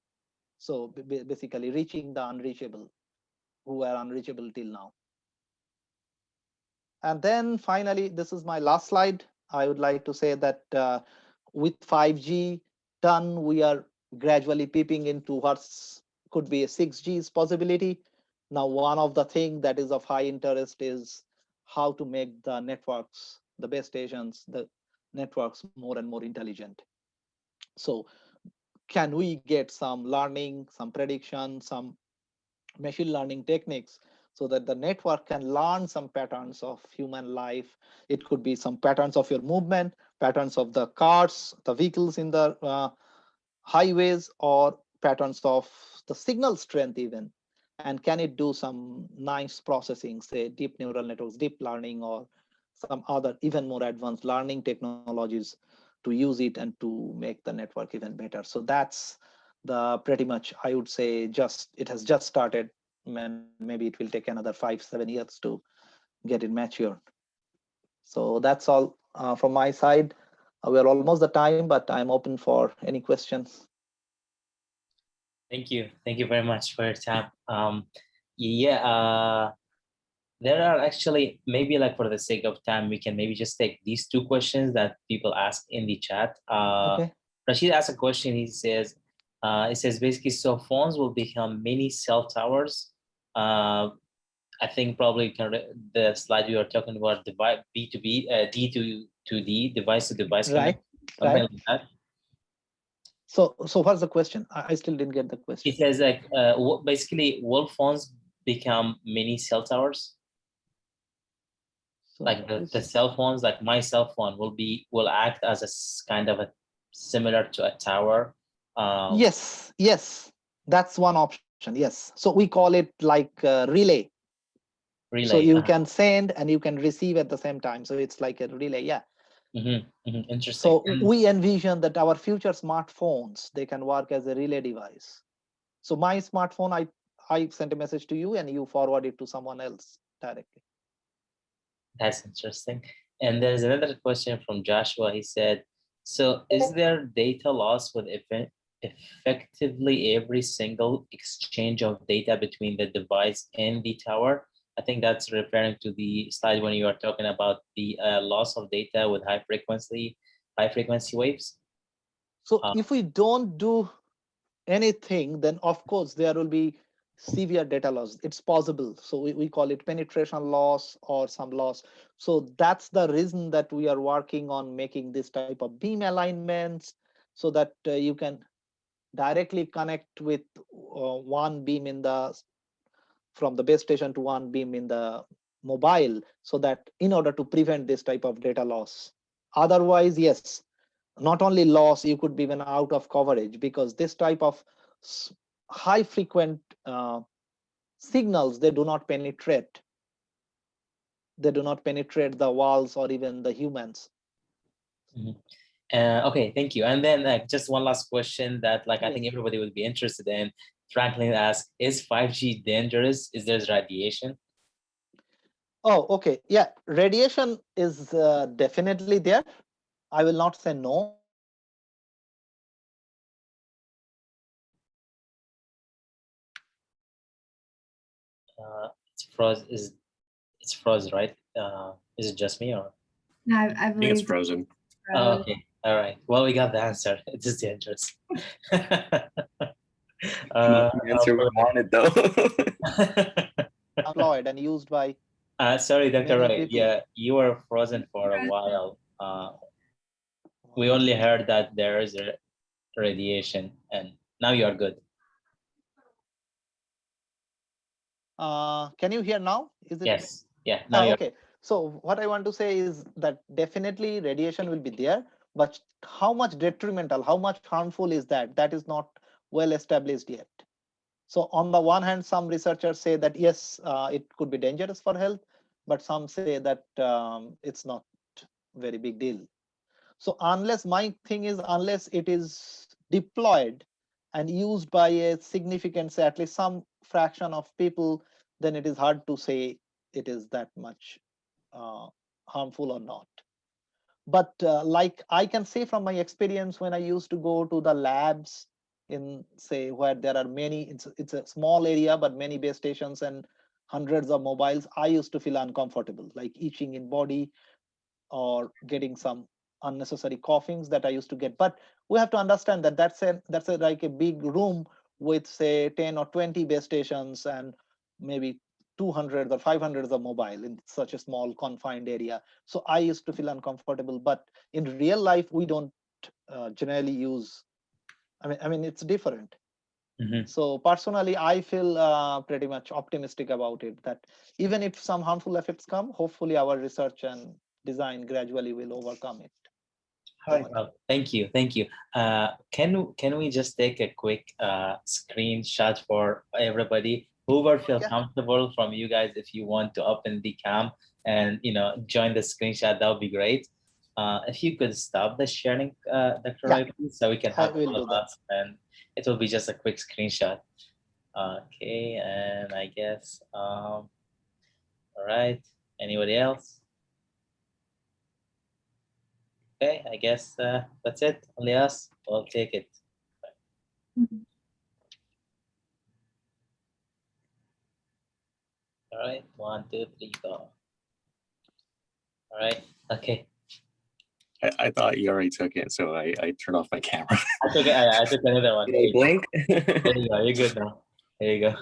So basically reaching the unreachable, who are unreachable till now. And then finally, this is my last slide. I would like to say that with 5G done, we are gradually peeping into what's could be a 6G's possibility. Now, one of the things that is of high interest is how to make the networks, the base stations, the networks more and more intelligent. So can we get some learning, some prediction, some machine learning techniques so that the network can learn some patterns of human life? It could be some patterns of your movement, patterns of the cars, the vehicles in the highways, or patterns of the signal strength even. and can it do some nice processing, say deep neural networks, deep learning, or some other even more advanced learning technologies to use it and to make the network even better. So that's the pretty much, I would say, just it has just started, and maybe it will take another 5-7 years to get it matured. So that's all from my side. We're almost the time, but I'm open for any questions. Thank you very much for your time. Yeah, there are actually, maybe like for the sake of time, we can maybe just take these two questions that people ask in the chat. Okay. Rashid asked a question. It says basically, so phones will become mini cell towers. I think probably the slide you are talking about, device B2B, D to D, device to device Right. connect, something Right. like that. So what's the question? I still didn't get the It question. says like basically, will phones become mini cell towers? Like So the this, cell phones, like my cell phone will act as a kind of a similar to a tower. yes, that's one option. Yes. So we call it like relay. So Relay. you can send and you can receive at the same time. So it's like a relay. Yeah. Interesting. So we envision that our future smartphones, they can work as a relay device. So my smartphone, I sent a message to you and you forward it to someone else directly. That's interesting. And there's another question from Joshua. He said, so is there data loss with effectively every single exchange of data between the device and the tower? I think that's referring to the slide when you are talking about the loss of data with high frequency waves. So Uh, if we don't do anything, then of course there will be severe data loss. It's possible. So we call it penetration loss or some loss. So that's the reason that we are working on making this type of beam alignments so that you can directly connect with one beam in the from the base station to one beam in the mobile, so that in order to prevent this type of data loss. Otherwise, yes, not only loss, you could be even out of coverage, because this type of high frequent signals, they do not penetrate, the walls or even the humans. mhm. Okay, thank you. And then just one last question that I think Yes. everybody would be interested in. Franklin asked, is 5G dangerous? Is there radiation? Oh, okay. Yeah, radiation is definitely there. I will not say no. It's froze. It's froze, right? Is it just me or? No, I I think it's believe frozen. Oh, okay. All right. Well, we got the answer. It is dangerous. Not the answer we wanted, though. Employed and used by sorry, Dr. many Roy. people. Yeah, you were frozen for a while. We only heard that there is a radiation, and now you are good. Can you hear now? Is it? Yes. Yeah. Now you're. Okay. So what I want to say is that definitely radiation will be there, but how much detrimental, how much harmful is that? That is not well established yet. So on the one hand, some researchers say that yes, it could be dangerous for health, but some say that it's not very big deal. So unless, my thing is, unless it is deployed and used by a significant, say at least some fraction of people, then it is hard to say it is that much uh, harmful or not. But like I can say from my experience, when I used to go to the labs in, say, where there are many, it's a small area but many base stations and hundreds of mobiles, I used to feel uncomfortable, like itching in body or getting some unnecessary coughings that I used to get. But we have to understand that that's a like a big room with, say, 10 or 20 base stations and maybe 200 or 500 of mobile in such a small confined area. So I used to feel uncomfortable. But in real life, we don't generally use. I mean, it's different. Mhm. So personally, I feel pretty much optimistic about it, that even if some harmful effects come, hopefully our research and design gradually will overcome it. All right. Well, thank you. Thank you. Can we just take a quick screenshot for everybody? whoever feel Yeah. comfortable from you guys, if you want to open the cam and join the screenshot, that would be great. If you could stop the sharing, Dr. Yeah. Roy, please, so we can I have will all do of that. us, and it will be just a quick screenshot. Okay, and I guess all right. Anybody else? Okay, I guess that's it. Only us. We'll take it. All right, 1, 2, 3, go. All right, okay. I thought you already took it, so I turned off my camera. I took it. I took another one. Did I blink? There you go. You're good now. There you go.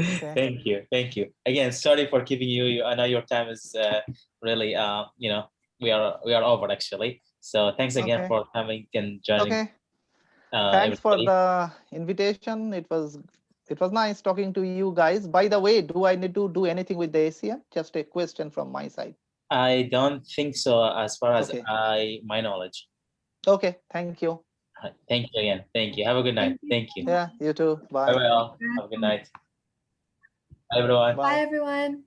Okay. Thank you. Thank you. Again, sorry for keeping you. I know your time is really, we are over actually. So thanks again Okay. for coming and joining. Okay. Thanks for everybody. the invitation. It was nice talking to you guys. By the way, do I need to do anything with the ACM? Just a question from my side. I don't think so, as far as Okay. my knowledge. Okay. Thank you. Thank you again. Thank you. Have a good night. Thank you. Yeah. You too. Bye Bye. bye all. Have a good night. Bye everyone. Bye. Bye, everyone.